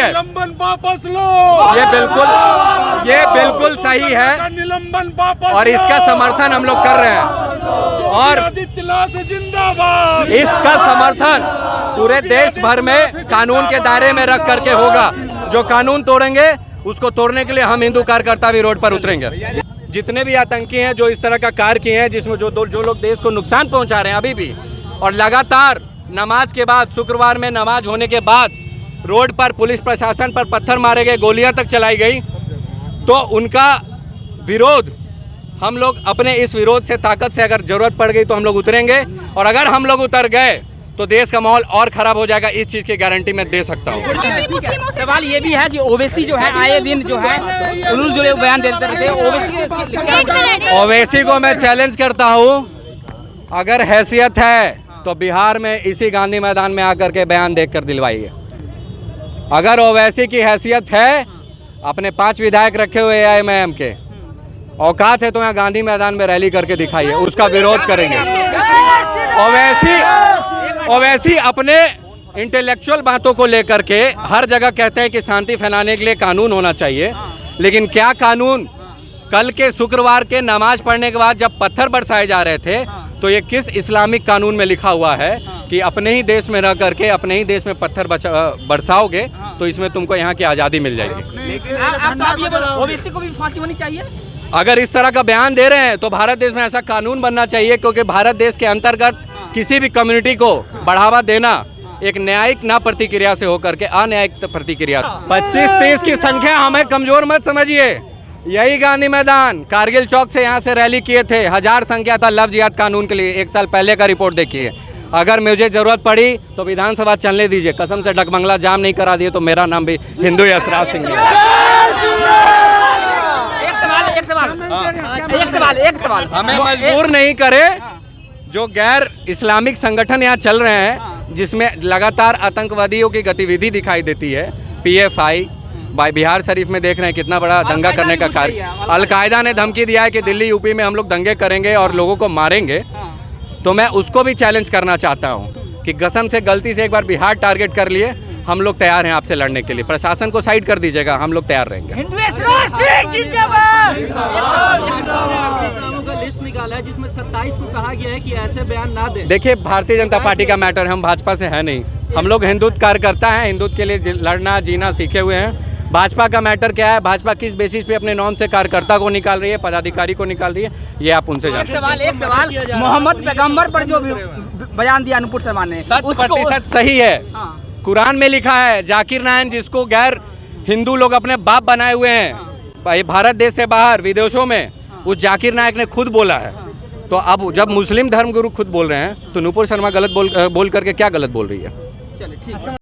निलंबन वापस लो। ये बिल्कुल सही है निलंबन वापस और इसका समर्थन हम लोग कर रहे हैं। और जिंदाबाद, इसका समर्थन पूरे देश भर में कानून के दायरे में रख करके होगा। जो कानून तोड़ेंगे उसको तोड़ने के लिए हम हिंदू कार्यकर्ता भी रोड पर उतरेंगे। जितने भी आतंकी हैं जो इस तरह का कार्य किए हैं, जिसमें जो लोग देश को नुकसान पहुंचा रहे हैं अभी भी, और लगातार नमाज के बाद, शुक्रवार में नमाज होने के बाद रोड पर पुलिस प्रशासन पर पत्थर मारे गए, गोलियां तक चलाई गई, तो उनका विरोध हम लोग अपने इस विरोध से, ताकत से अगर जरूरत पड़ गई तो हम लोग उतरेंगे। और अगर हम लोग उतर गए तो देश का माहौल और खराब हो जाएगा, इस चीज की गारंटी मैं दे सकता हूँ। सवाल ये भी है कि ओवैसी जो है आए दिन जो है उन्होंने जो बयान देते रहते, ओवैसी को मैं चैलेंज करता हूँ, अगर हैसियत है तो बिहार में इसी गांधी मैदान में आकर के बयान देख कर दिलवाइए। अगर ओवैसी की हैसियत है, अपने 5 विधायक रखे हुए AIMIM के, औकात है, तो यहाँ गांधी मैदान में रैली करके दिखाइए, उसका विरोध करेंगे। ओवैसी अपने इंटेलेक्चुअल बातों को लेकर के हर जगह कहते हैं कि शांति फैलाने के लिए कानून होना चाहिए, लेकिन क्या कानून? कल के शुक्रवार के नमाज पढ़ने के बाद जब पत्थर बरसाए जा रहे थे, तो ये किस इस्लामिक कानून में लिखा हुआ है कि अपने ही देश में रह करके अपने ही देश में पत्थर बरसाओगे तो इसमें तुमको यहाँ की आज़ादी मिल जाएगी। ओवैसी को भी फांसी होनी चाहिए। अगर इस तरह का बयान दे रहे हैं तो भारत देश में ऐसा कानून बनना चाहिए, क्योंकि भारत देश के अंतर्गत किसी भी कम्युनिटी को बढ़ावा देना एक न्यायिक ना प्रतिक्रिया से होकर के अन्यायिक प्रतिक्रिया। 25-30 की संख्या हमें कमजोर मत समझिए। यही गांधी मैदान कारगिल चौक से यहाँ से रैली किए थे, 1000 संख्या था लव जिहाद कानून के लिए। 1 साल पहले का रिपोर्ट देखिए। अगर मुझे जरूरत पड़ी तो विधानसभा चलने दीजिए, कसम से डकबंगला जाम नहीं करा दिए तो मेरा नाम भी हिंदू यशराज सिंह है। एक सवाल हमें मजबूर नहीं करे। जो गैर इस्लामिक संगठन यहाँ चल रहे हैं, जिसमें लगातार आतंकवादियों की गतिविधि दिखाई देती है, PFI भाई बिहार शरीफ में देख रहे हैं कितना बड़ा दंगा करने का कार्य। अलकायदा ने धमकी दिया है कि दिल्ली यूपी में हम लोग दंगे करेंगे और लोगों को मारेंगे। तो मैं उसको भी चैलेंज करना चाहता हूँ कि कसम से गलती से एक बार बिहार टारगेट कर लिए, हम लोग तैयार हैं आपसे लड़ने के लिए। प्रशासन को साइड कर दीजिएगा, हम लोग तैयार रहेंगे। लिस्ट निकाला है जिसमें 27 को कहा गया है कि ऐसे बयान ना दे। देखिए, भारतीय जनता पार्टी का मैटर, हम भाजपा से है नहीं। हम लोग हिंदुत्व कार्यकर्ता हैं, हिंदुत्व के लिए लड़ना जीना सीखे हुए हैं। भाजपा का मैटर क्या है, भाजपा किस बेसिस पे अपने नॉर्म से कार्यकर्ता को निकाल रही है, पदाधिकारी को निकाल रही है, ये आप उनसे जानते हैं। एक सवाल मोहम्मद पैगंबर पर जो बयान दिया नुपुर शर्मा ने, 100% सही है। कुरान में लिखा है, जाकिर नायक जिसको गैर हिंदू लोग अपने बाप बनाए हुए हैं, भारत देश से बाहर विदेशों में, उस जाकिर नायक ने खुद बोला है। तो अब जब मुस्लिम धर्मगुरु खुद बोल रहे हैं तो नुपुर शर्मा गलत बोल करके क्या गलत बोल रही है? चलिए ठीक है।